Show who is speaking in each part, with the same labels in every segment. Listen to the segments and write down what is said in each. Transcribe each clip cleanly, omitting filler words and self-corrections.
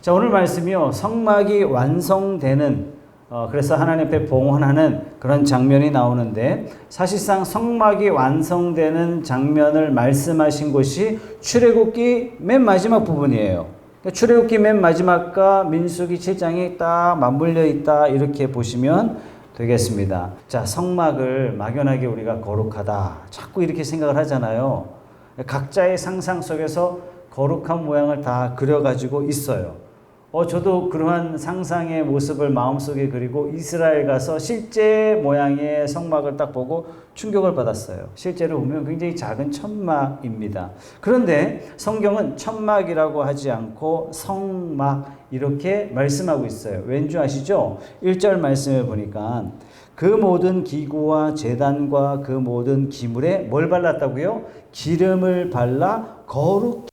Speaker 1: 자, 오늘 말씀이요. 성막이 완성되는 그래서 하나님 앞에 봉헌하는 그런 장면이 나오는데 사실상 성막이 완성되는 장면을 말씀하신 곳이 출애굽기 맨 마지막 부분이에요. 출애굽기 맨 마지막과 민수기 7장이 딱 맞물려 있다 이렇게 보시면 되겠습니다. 자, 성막을 막연하게 우리가 거룩하다 자꾸 이렇게 생각을 하잖아요. 각자의 상상 속에서 거룩한 모양을 다 그려가지고 있어요. 저도 그러한 상상의 모습을 마음속에 그리고 이스라엘 가서 실제 모양의 성막을 딱 보고 충격을 받았어요. 실제로 보면 굉장히 작은 천막입니다. 그런데 성경은 천막이라고 하지 않고 성막 이렇게 말씀하고 있어요. 왠지 아시죠? 1절 말씀을 보니까 그 모든 기구와 제단과 그 모든 기물에 뭘 발랐다고요? 기름을 발라 거룩히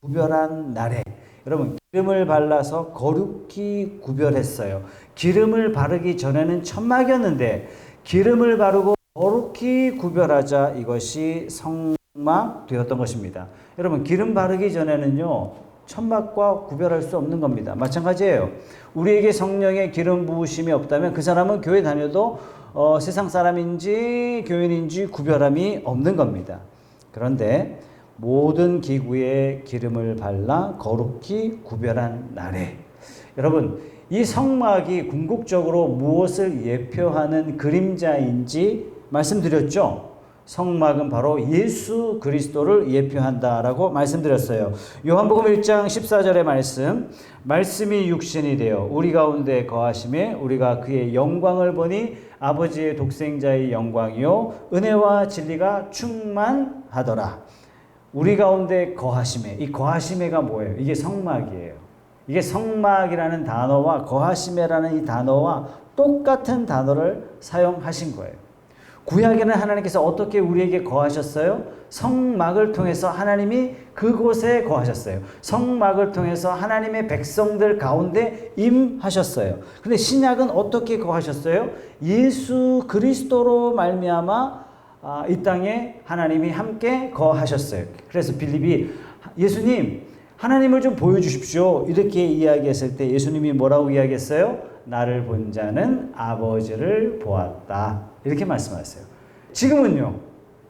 Speaker 1: 구별한 날에. 여러분, 기름을 발라서 거룩히 구별했어요. 기름을 바르기 전에는 천막이었는데 기름을 바르고 거룩히 구별하자 이것이 성막 되었던 것입니다. 여러분, 기름 바르기 전에는요 천막과 구별할 수 없는 겁니다. 마찬가지예요. 우리에게 성령의 기름 부으심이 없다면 그 사람은 교회 다녀도 세상 사람인지 교인인지 구별함이 없는 겁니다. 그런데 모든 기구에 기름을 발라 거룩히 구별한 날에, 여러분, 이 성막이 궁극적으로 무엇을 예표하는 그림자인지 말씀드렸죠? 성막은 바로 예수 그리스도를 예표한다라고 말씀드렸어요. 요한복음 1장 14절의 말씀이 육신이 되어 우리 가운데 거하심에 우리가 그의 영광을 보니 아버지의 독생자의 영광이요 은혜와 진리가 충만하더라. 우리 가운데 거하심에, 이 거하심에가 뭐예요? 이게 성막이에요. 이게 성막이라는 단어와 거하심에라는 이 단어와 똑같은 단어를 사용하신 거예요. 구약에는 하나님께서 어떻게 우리에게 거하셨어요? 성막을 통해서 하나님이 그곳에 거하셨어요. 성막을 통해서 하나님의 백성들 가운데 임하셨어요. 근데 신약은 어떻게 거하셨어요? 예수 그리스도로 말미암아 이 땅에 하나님이 함께 거하셨어요. 그래서 빌립이 예수님 하나님을 좀 보여주십시오 이렇게 이야기했을 때 예수님이 뭐라고 이야기했어요? 나를 본 자는 아버지를 보았다 이렇게 말씀하셨어요. 지금은요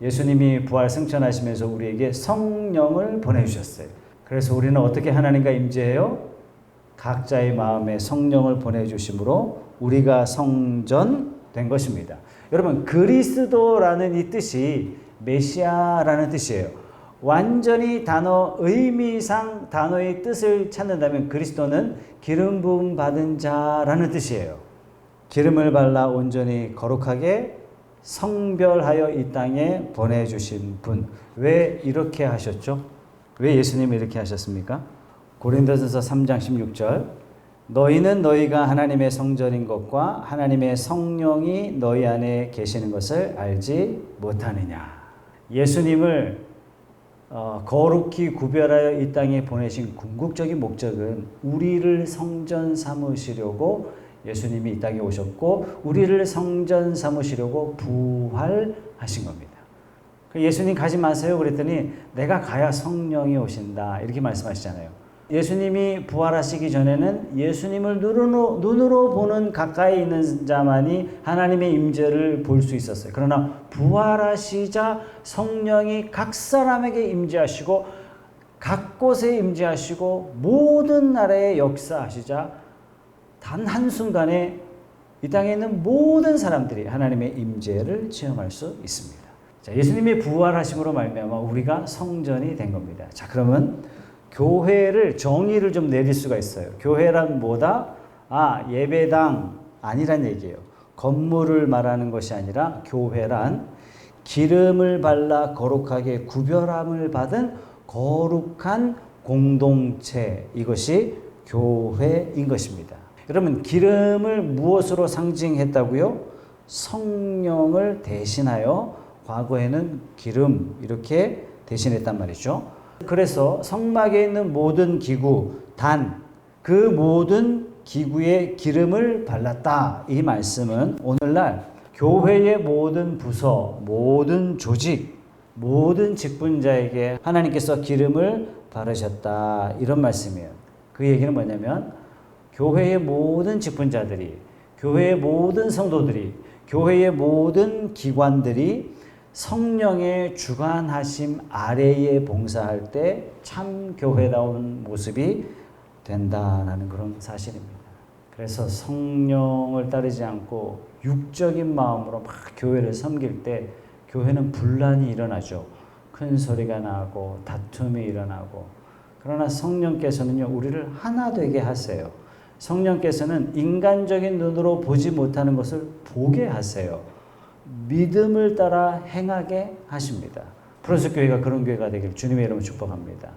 Speaker 1: 예수님이 부활 승천하시면서 우리에게 성령을 보내주셨어요. 그래서 우리는 어떻게 하나님과 임재해요? 각자의 마음에 성령을 보내주심으로 우리가 성전된 것입니다. 여러분, 그리스도라는 이 뜻이 메시아라는 뜻이에요. 완전히 의미상 단어의 뜻을 찾는다면 그리스도는 기름 부음 받은 자라는 뜻이에요. 기름을 발라 온전히 거룩하게 성별하여 이 땅에 보내주신 분. 왜 이렇게 하셨죠? 왜 예수님이 이렇게 하셨습니까? 고린도전서 3장 16절 너희는 너희가 하나님의 성전인 것과 하나님의 성령이 너희 안에 계시는 것을 알지 못하느냐. 예수님을 거룩히 구별하여 이 땅에 보내신 궁극적인 목적은 우리를 성전 삼으시려고 예수님이 이 땅에 오셨고 우리를 성전 삼으시려고 부활하신 겁니다. 예수님 가지 마세요 그랬더니 내가 가야 성령이 오신다 이렇게 말씀하시잖아요. 예수님이 부활하시기 전에는 예수님을 눈으로 보는 가까이 있는 자만이 하나님의 임재를 볼 수 있었어요. 그러나 부활하시자 성령이 각 사람에게 임재하시고 각 곳에 임재하시고 모든 나라에 역사하시자 단 한순간에 이 땅에 있는 모든 사람들이 하나님의 임재를 체험할 수 있습니다. 자, 예수님의 부활하심으로 말미암아 우리가 성전이 된 겁니다. 자, 그러면 교회를 정의를 좀 내릴 수가 있어요. 교회란 뭐다? 예배당 아니란 얘기예요. 건물을 말하는 것이 아니라 교회란 기름을 발라 거룩하게 구별함을 받은 거룩한 공동체, 이것이 교회인 것입니다. 여러분, 기름을 무엇으로 상징했다고요? 성령을 대신하여 과거에는 기름 이렇게 대신했단 말이죠. 그래서 성막에 있는 모든 기구, 그 모든 기구에 기름을 발랐다. 이 말씀은 오늘날 교회의 모든 부서, 모든 조직, 모든 직분자에게 하나님께서 기름을 바르셨다. 이런 말씀이에요. 그 얘기는 뭐냐면 교회의 모든 직분자들이, 교회의 모든 성도들이, 교회의 모든 기관들이 성령의 주관하심 아래에 봉사할 때 참 교회다운 모습이 된다라는 그런 사실입니다. 그래서 성령을 따르지 않고 육적인 마음으로 막 교회를 섬길 때 교회는 분란이 일어나죠. 큰 소리가 나고 다툼이 일어나고. 그러나 성령께서는요, 우리를 하나 되게 하세요. 성령께서는 인간적인 눈으로 보지 못하는 것을 보게 하세요. 믿음을 따라 행하게 하십니다. 프로스 교회가 그런 교회가 되길 주님의 이름으로 축복합니다.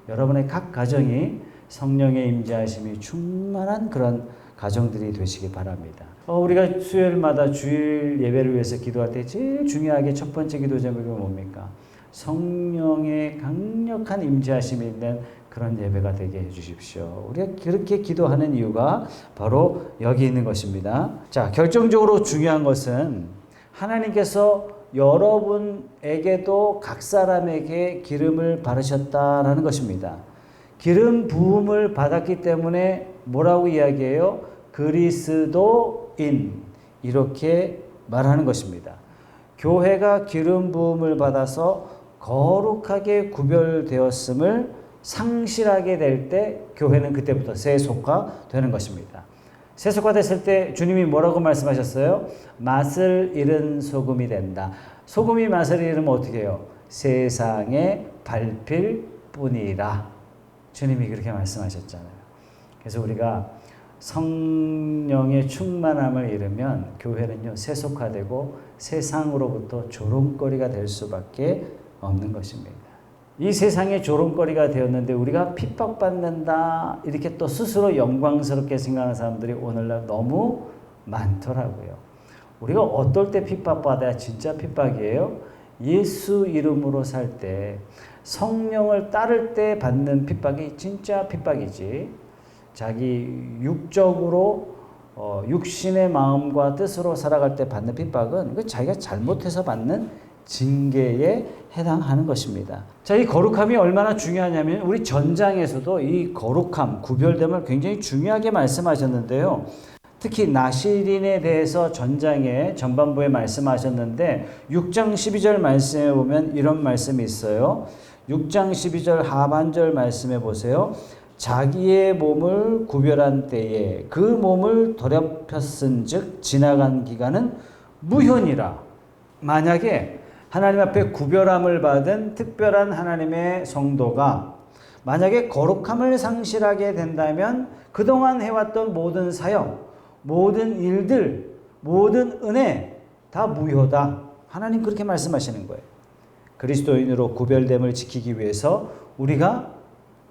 Speaker 1: 여러분의 각 가정이 성령의 임재하심이 충만한 그런 가정들이 되시기 바랍니다. 우리가 수요일마다 주일 예배를 위해서 기도할 때 제일 중요하게 첫 번째 기도 제목이 뭡니까? 성령의 강력한 임재하심이 있는 그런 예배가 되게 해주십시오. 우리가 그렇게 기도하는 이유가 바로 여기 있는 것입니다. 자, 결정적으로 중요한 것은 하나님께서 여러분에게도 각 사람에게 기름을 바르셨다라는 것입니다. 기름 부음을 받았기 때문에 뭐라고 이야기해요? 그리스도인, 이렇게 말하는 것입니다. 교회가 기름 부음을 받아서 거룩하게 구별되었음을 상실하게 될 때 교회는 그때부터 세속화 되는 것입니다. 세속화 됐을 때 주님이 뭐라고 말씀하셨어요? 맛을 잃은 소금이 된다. 소금이 맛을 잃으면 어떻게 해요? 세상에 밟힐 뿐이라. 주님이 그렇게 말씀하셨잖아요. 그래서 우리가 성령의 충만함을 잃으면 교회는요, 세속화되고 세상으로부터 조롱거리가 될 수밖에 없는 것입니다. 이 세상의 조롱거리가 되었는데 우리가 핍박받는다 이렇게 또 스스로 영광스럽게 생각하는 사람들이 오늘날 너무 많더라고요. 우리가 어떨 때 핍박받아야 진짜 핍박이에요? 예수 이름으로 살 때, 성령을 따를 때 받는 핍박이 진짜 핍박이지, 자기 육적으로 육신의 마음과 뜻으로 살아갈 때 받는 핍박은 자기가 잘못해서 받는 징계에 해당하는 것입니다. 자, 이 거룩함이 얼마나 중요하냐면 우리 전장에서도 이 거룩함, 구별됨을 굉장히 중요하게 말씀하셨는데요. 특히 나실인에 대해서 전장에 전반부에 말씀하셨는데 6장 12절 말씀에 보면 이런 말씀이 있어요. 6장 12절 하반절 말씀해 보세요. 자기의 몸을 구별한 때에 그 몸을 더럽혔은즉 지나간 기간은 무효니라. 만약에 하나님 앞에 구별함을 받은 특별한 하나님의 성도가 만약에 거룩함을 상실하게 된다면 그동안 해왔던 모든 사역, 모든 일들, 모든 은혜 다 무효다. 하나님 그렇게 말씀하시는 거예요. 그리스도인으로 구별됨을 지키기 위해서 우리가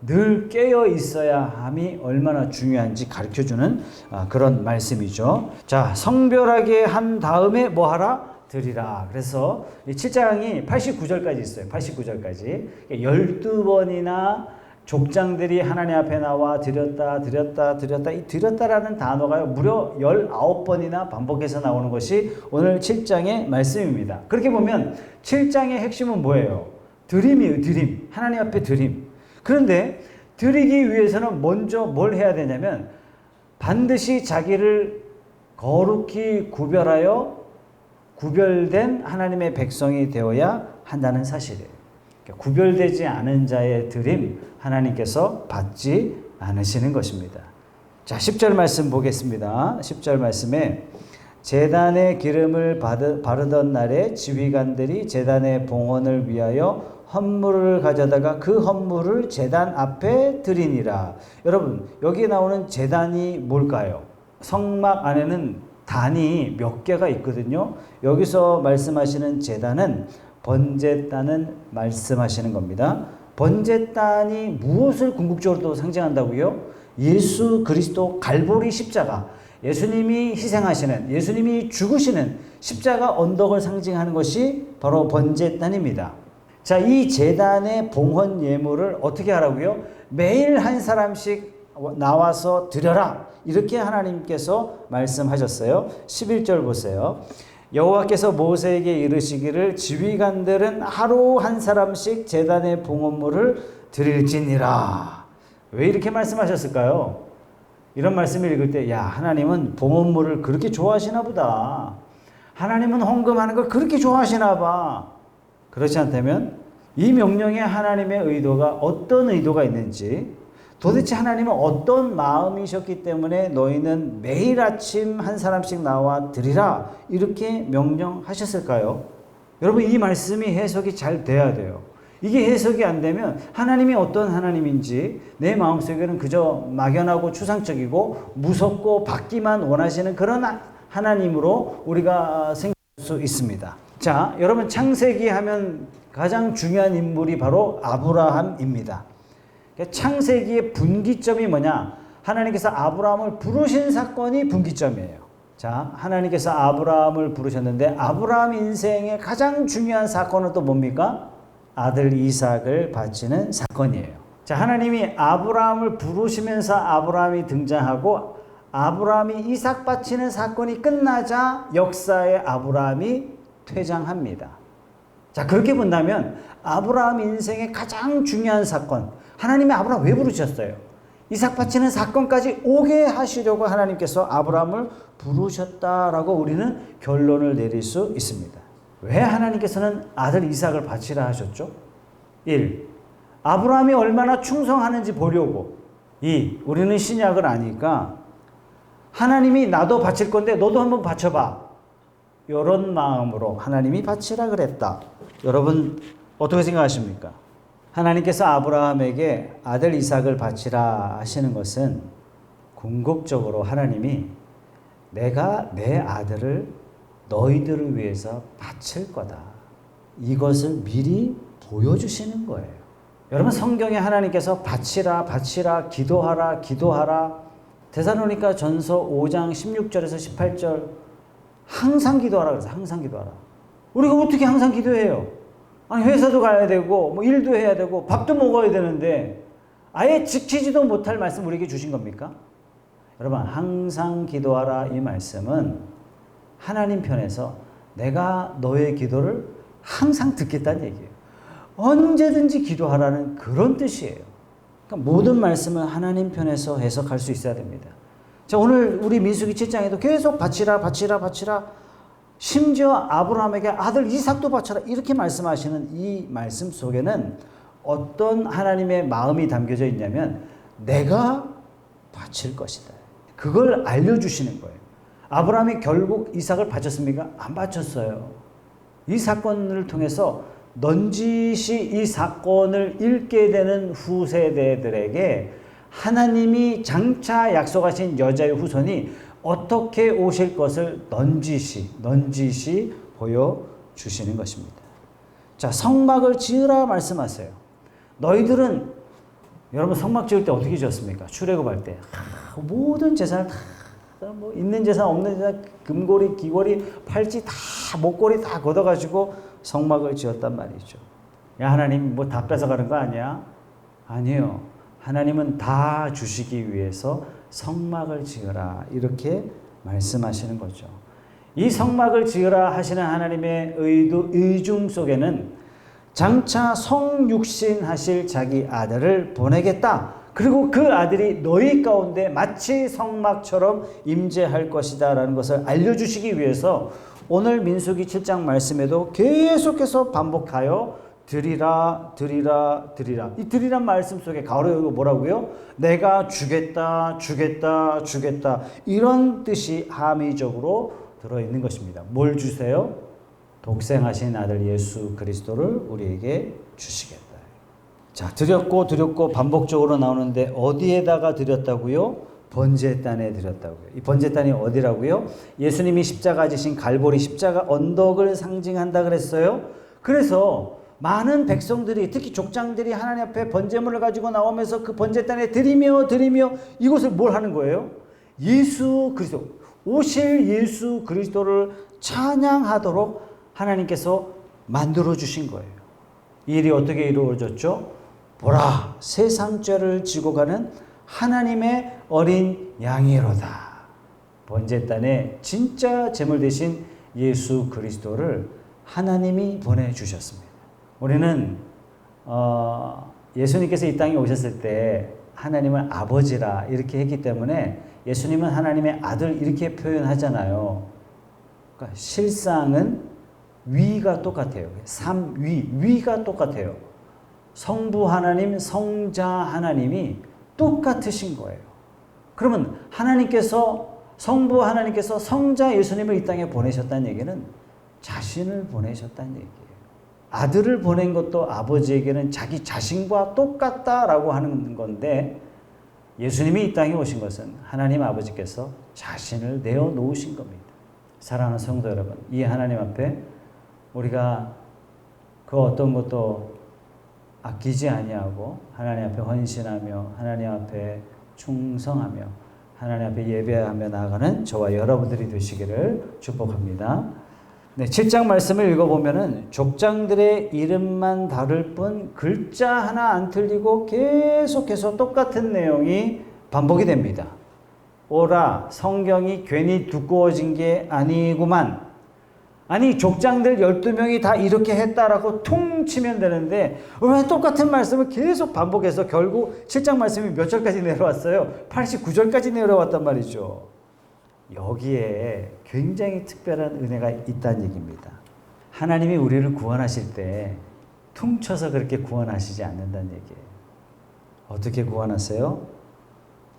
Speaker 1: 늘 깨어 있어야 함이 얼마나 중요한지 가르쳐주는 그런 말씀이죠. 자, 성별하게 한 다음에 뭐 하라? 드리라. 그래서 이 7장이 89절까지 있어요. 89절까지. 12번이나 족장들이 하나님 앞에 나와 드렸다. 이 드렸다라는 단어가 무려 19번이나 반복해서 나오는 것이 오늘 7장의 말씀입니다. 그렇게 보면 7장의 핵심은 뭐예요? 드림이에요. 드림. 하나님 앞에 드림. 그런데 드리기 위해서는 먼저 뭘 해야 되냐면 반드시 자기를 거룩히 구별하여 구별된 하나님의 백성이 되어야 한다는 사실이에요. 그러니까 구별되지 않은 자의 드림 하나님께서 받지 않으시는 것입니다. 자, 10절 말씀 보겠습니다. 10절 말씀에 제단의 기름을 바르던 날에 지휘관들이 제단의 봉헌을 위하여 헌물을 가져다가 그 헌물을 제단 앞에 드리니라. 여러분, 여기 나오는 제단이 뭘까요? 성막 안에는 단이 몇 개가 있거든요. 여기서 말씀하시는 제단은 번제단은 말씀하시는 겁니다. 번제단이 무엇을 궁극적으로 상징한다고요? 예수 그리스도 갈보리 십자가, 예수님이 희생하시는, 예수님이 죽으시는 십자가 언덕을 상징하는 것이 바로 번제단입니다. 자, 이 제단의 봉헌 예물을 어떻게 하라고요? 매일 한 사람씩 나와서 드려라. 이렇게 하나님께서 말씀하셨어요. 11절 보세요. 여호와께서 모세에게 이르시기를 지휘관들은 하루 한 사람씩 제단의 봉헌물을 드릴지니라. 왜 이렇게 말씀하셨을까요? 이런 말씀을 읽을 때, 야, 하나님은 봉헌물을 그렇게 좋아하시나 보다. 하나님은 헌금하는 걸 그렇게 좋아하시나 봐. 그렇지 않다면 이 명령에 하나님의 의도가 어떤 의도가 있는지, 도대체 하나님은 어떤 마음이셨기 때문에 너희는 매일 아침 한 사람씩 나와 드리라 이렇게 명령하셨을까요? 여러분, 이 말씀이 해석이 잘 돼야 돼요. 이게 해석이 안 되면 하나님이 어떤 하나님인지 내 마음속에는 그저 막연하고 추상적이고 무섭고 받기만 원하시는 그런 하나님으로 우리가 생각할 수 있습니다. 자, 여러분, 창세기 하면 가장 중요한 인물이 바로 아브라함입니다. 창세기의 분기점이 뭐냐? 하나님께서 아브라함을 부르신 사건이 분기점이에요. 자, 하나님께서 아브라함을 부르셨는데 아브라함 인생의 가장 중요한 사건은 또 뭡니까? 아들 이삭을 바치는 사건이에요. 자, 하나님이 아브라함을 부르시면서 아브라함이 등장하고 아브라함이 이삭 바치는 사건이 끝나자 역사의 아브라함이 퇴장합니다. 자, 그렇게 본다면 아브라함 인생의 가장 중요한 사건, 하나님이 아브라함 왜 부르셨어요? 이삭 바치는 사건까지 오게 하시려고 하나님께서 아브라함을 부르셨다라고 우리는 결론을 내릴 수 있습니다. 왜 하나님께서는 아들 이삭을 바치라 하셨죠? 1. 아브라함이 얼마나 충성하는지 보려고. 2. 우리는 신약을 아니까 하나님이 나도 바칠 건데 너도 한번 바쳐봐. 이런 마음으로 하나님이 바치라 그랬다. 여러분, 어떻게 생각하십니까? 하나님께서 아브라함에게 아들 이삭을 바치라 하시는 것은 궁극적으로 하나님이 내가 내 아들을 너희들을 위해서 바칠 거다. 이것을 미리 보여주시는 거예요. 여러분, 성경에 하나님께서 바치라, 바치라, 기도하라, 기도하라. 데살로니가 전서 5장 16절에서 18절 항상 기도하라 그래서 항상 기도하라. 우리가 어떻게 항상 기도해요? 아니, 회사도 가야 되고 뭐 일도 해야 되고 밥도 먹어야 되는데 아예 지키지도 못할 말씀 우리에게 주신 겁니까? 여러분, 항상 기도하라 이 말씀은 하나님 편에서 내가 너의 기도를 항상 듣겠다는 얘기예요. 언제든지 기도하라는 그런 뜻이에요. 그러니까 모든 말씀은 하나님 편에서 해석할 수 있어야 됩니다. 자, 오늘 우리 민수기 7장에도 계속 바치라, 바치라, 바치라. 심지어 아브라함에게 아들 이삭도 바쳐라 이렇게 말씀하시는 이 말씀 속에는 어떤 하나님의 마음이 담겨져 있냐면 내가 바칠 것이다. 그걸 알려주시는 거예요. 아브라함이 결국 이삭을 바쳤습니까? 안 바쳤어요. 이 사건을 통해서 넌지시 이 사건을 읽게 되는 후세대들에게 하나님이 장차 약속하신 여자의 후손이 어떻게 오실 것을 넌지시 보여주시는 것입니다. 자, 성막을 지으라 말씀하세요. 너희들은, 여러분 성막 지을 때 어떻게 지었습니까? 출애굽할 때 모든 재산을 다, 뭐 있는 재산 없는 재산, 금고리, 귀고리, 팔찌 다, 목걸이 다 걷어가지고 성막을 지었단 말이죠. 야, 하나님 뭐 다 뺏어가는 거 아니야? 아니에요. 하나님은 다 주시기 위해서 성막을 지으라 이렇게 말씀하시는 거죠. 이 성막을 지으라 하시는 하나님의 의중 속에는 장차 성육신 하실 자기 아들을 보내겠다. 그리고 그 아들이 너희 가운데 마치 성막처럼 임재할 것이다 라는 것을 알려주시기 위해서 오늘 민수기 7장 말씀에도 계속해서 반복하여 드리라, 드리라, 드리라. 이 드리란 말씀 속에 가로열고 뭐라고요? 내가 주겠다, 주겠다, 주겠다. 이런 뜻이 함의적으로 들어있는 것입니다. 뭘 주세요? 독생하신 아들 예수 그리스도를 우리에게 주시겠다. 자, 드렸고 반복적으로 나오는데 어디에다가 드렸다고요? 번제단에 드렸다고요. 이 번제단이 어디라고요? 예수님이 십자가 지신 갈보리 십자가 언덕을 상징한다 그랬어요. 그래서 많은 백성들이, 특히 족장들이 하나님 앞에 번제물을 가지고 나오면서 그 번제단에 드리며 이것을 뭘 하는 거예요? 예수 그리스도, 오실 예수 그리스도를 찬양하도록 하나님께서 만들어 주신 거예요. 이 일이 어떻게 이루어졌죠? 보라, 세상 죄를 지고 가는 하나님의 어린 양이로다. 번제단에 진짜 제물 대신 예수 그리스도를 하나님이 보내주셨습니다. 우리는 예수님께서 이 땅에 오셨을 때 하나님을 아버지라 이렇게 했기 때문에 예수님은 하나님의 아들 이렇게 표현하잖아요. 그러니까 실상은 위가 똑같아요. 위가 똑같아요. 성부 하나님, 성자 하나님이 똑같으신 거예요. 그러면 성부 하나님께서 성자 예수님을 이 땅에 보내셨다는 얘기는 자신을 보내셨다는 얘기예요. 아들을 보낸 것도 아버지에게는 자기 자신과 똑같다라고 하는 건데, 예수님이 이 땅에 오신 것은 하나님 아버지께서 자신을 내어놓으신 겁니다. 사랑하는 성도 여러분, 이 하나님 앞에 우리가 그 어떤 것도 아끼지 아니하고 하나님 앞에 헌신하며 하나님 앞에 충성하며 하나님 앞에 예배하며 나아가는 저와 여러분들이 되시기를 축복합니다. 네, 7장 말씀을 읽어보면은 족장들의 이름만 다를 뿐 글자 하나 안 틀리고 계속해서 똑같은 내용이 반복이 됩니다. 오라, 성경이 괜히 두꺼워진 게 아니구만. 아니, 족장들 12명이 다 이렇게 했다라고 퉁 치면 되는데 왜 똑같은 말씀을 계속 반복해서 결국 7장 말씀이 몇 절까지 내려왔어요? 89절까지 내려왔단 말이죠. 여기에 굉장히 특별한 은혜가 있다는 얘기입니다. 하나님이 우리를 구원하실 때 퉁쳐서 그렇게 구원하시지 않는다는 얘기예요. 어떻게 구원하세요?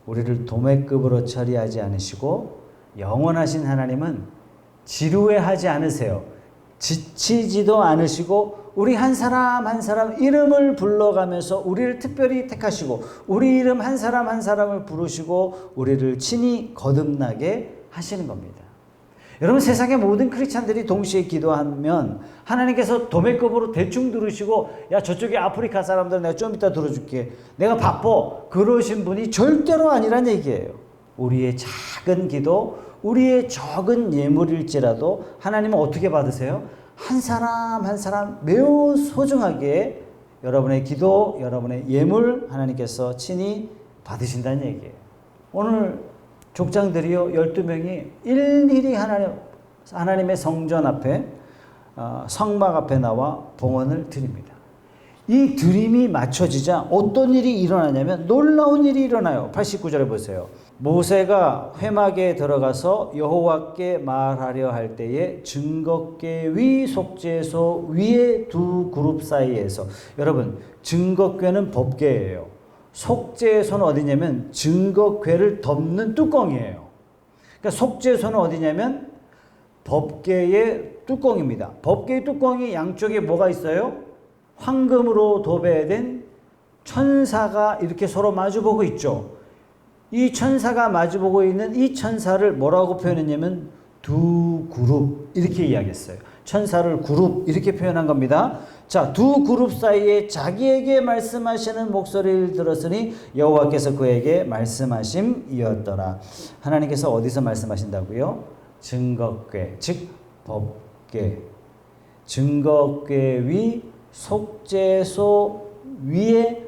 Speaker 1: 우리를 도매급으로 처리하지 않으시고 영원하신 하나님은 지루해하지 않으세요. 지치지도 않으시고 우리 한 사람 한 사람 이름을 불러가면서 우리를 특별히 택하시고 우리 이름 한 사람 한 사람을 부르시고 우리를 친히 거듭나게 하시는 겁니다. 여러분, 세상의 모든 크리스찬들이 동시에 기도하면 하나님께서 도매급으로 대충 들으시고 야, 저쪽에 아프리카 사람들 내가 좀 이따 들어줄게, 내가 바빠, 그러신 분이 절대로 아니란 얘기예요. 우리의 작은 기도, 우리의 적은 예물일지라도 하나님은 어떻게 받으세요? 한 사람 한 사람 매우 소중하게 여러분의 기도, 여러분의 예물 하나님께서 친히 받으신다는 얘기예요. 오늘 족장들이요, 12명이 일일이 하나님의 성전 앞에, 성막 앞에 나와 봉헌을 드립니다. 이 드림이 맞춰지자 어떤 일이 일어나냐면 놀라운 일이 일어나요. 89절에 보세요. 모세가 회막에 들어가서 여호와께 말하려 할 때에 증거궤 위 속죄소 위에 두 그룹 사이에서, 여러분, 증거궤는 법궤예요. 속죄소는 어디냐면 증거궤를 덮는 뚜껑이에요. 그러니까 속죄소는 어디냐면 법궤의 뚜껑입니다. 법궤의 뚜껑이 양쪽에 뭐가 있어요? 황금으로 도배된 천사가 이렇게 서로 마주보고 있죠. 이 천사가 마주보고 있는 이 천사를 뭐라고 표현했냐면 두 그룹 이렇게 이야기했어요. 천사를 그룹 이렇게 표현한 겁니다. 자, 두 그룹 사이에 자기에게 말씀하시는 목소리를 들었으니 여호와께서 그에게 말씀하심이었더라. 하나님께서 어디서 말씀하신다고요? 증거궤, 즉 법궤, 증거궤 위 속죄소 위에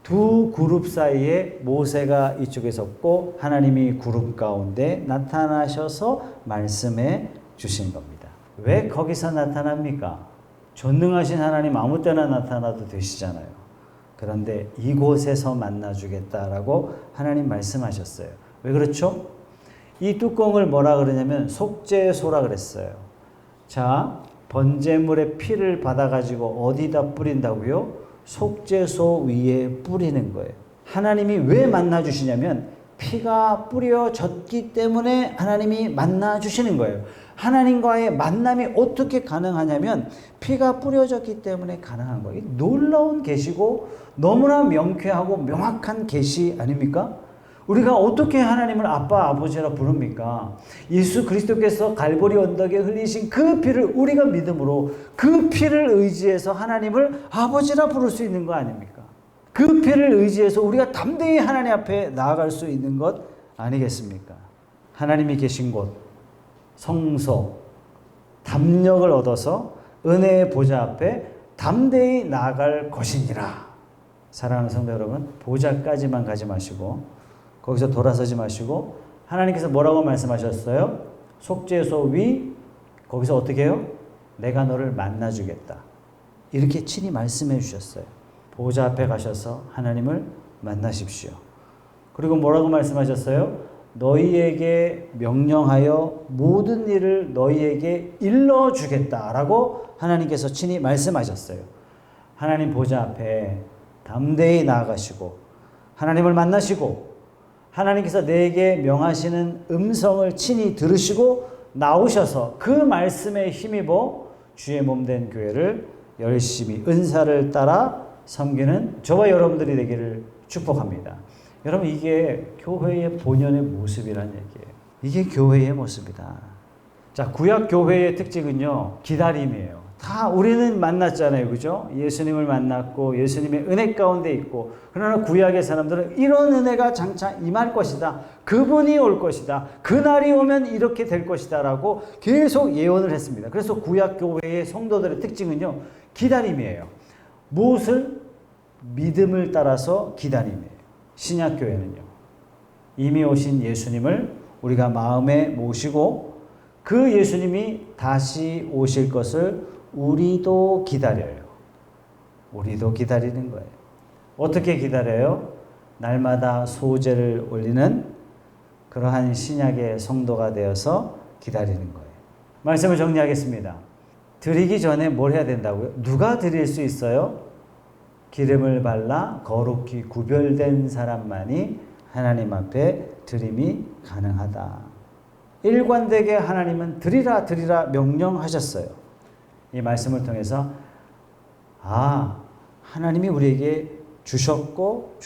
Speaker 1: 두 그룹 사이에 모세가 이쪽에 섰고 하나님이 그룹 가운데 나타나셔서 말씀해 주신 겁니다. 왜 거기서 나타납니까? 전능하신 하나님 아무 때나 나타나도 되시잖아요. 그런데 이곳에서 만나주겠다라고 하나님 말씀하셨어요. 왜 그렇죠? 이 뚜껑을 뭐라 그러냐면 속죄소라 그랬어요. 자, 번제물의 피를 받아가지고 어디다 뿌린다고요? 속죄소 위에 뿌리는 거예요. 하나님이 왜 만나주시냐면 피가 뿌려졌기 때문에 하나님이 만나주시는 거예요. 하나님과의 만남이 어떻게 가능하냐면 피가 뿌려졌기 때문에 가능한 거예요. 놀라운 계시고 너무나 명쾌하고 명확한 계시 아닙니까? 우리가 어떻게 하나님을 아빠, 아버지라 부릅니까? 예수 그리스도께서 갈보리 언덕에 흘리신 그 피를 우리가 믿음으로 그 피를 의지해서 하나님을 아버지라 부를 수 있는 거 아닙니까? 그 피를 의지해서 우리가 담대히 하나님 앞에 나아갈 수 있는 것 아니겠습니까? 하나님이 계신 곳, 성소, 담력을 얻어서 은혜의 보좌 앞에 담대히 나아갈 것이니라. 사랑하는 성도 여러분, 보좌까지만 가지 마시고 거기서 돌아서지 마시고 하나님께서 뭐라고 말씀하셨어요? 속죄소 위, 거기서 어떻게 해요? 내가 너를 만나주겠다. 이렇게 친히 말씀해 주셨어요. 보좌 앞에 가셔서 하나님을 만나십시오. 그리고 뭐라고 말씀하셨어요? 너희에게 명령하여 모든 일을 너희에게 일러주겠다라고 하나님께서 친히 말씀하셨어요. 하나님 보좌 앞에 담대히 나아가시고 하나님을 만나시고 하나님께서 내게 명하시는 음성을 친히 들으시고 나오셔서 그 말씀에 힘입어 주의 몸된 교회를 열심히 은사를 따라 섬기는 저와 여러분들이 되기를 축복합니다. 여러분, 이게 교회의 본연의 모습이란 얘기예요. 이게 교회의 모습이다. 자, 구약 교회의 특징은요, 기다림이에요. 다 우리는 만났잖아요. 그죠? 예수님을 만났고 예수님의 은혜 가운데 있고, 그러나 구약의 사람들은 이런 은혜가 장차 임할 것이다. 그분이 올 것이다. 그날이 오면 이렇게 될 것이다. 라고 계속 예언을 했습니다. 그래서 구약 교회의 성도들의 특징은요, 기다림이에요. 무엇을? 믿음을 따라서 기다림이에요. 신약 교회는요, 이미 오신 예수님을 우리가 마음에 모시고 그 예수님이 다시 오실 것을 우리도 기다려요. 우리도 기다리는 거예요. 어떻게 기다려요? 날마다 소제를 올리는 그러한 신약의 성도가 되어서 기다리는 거예요. 말씀을 정리하겠습니다. 드리기 전에 뭘 해야 된다고요? 누가 드릴 수 있어요? 기름을 발라 거룩히 구별된 사람만이 하나님 앞에 드림이 가능하다. 일관되게 하나님은 드리라 드리라 명령하셨어요. 이 말씀을 통해서 하나님이 우리에게 주셨고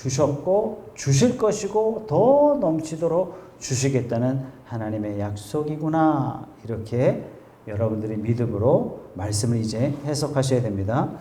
Speaker 1: 주실 것이고 더 넘치도록 주시겠다는 하나님의 약속이구나, 이렇게 여러분들이 믿음으로 말씀을 이제 해석하셔야 됩니다.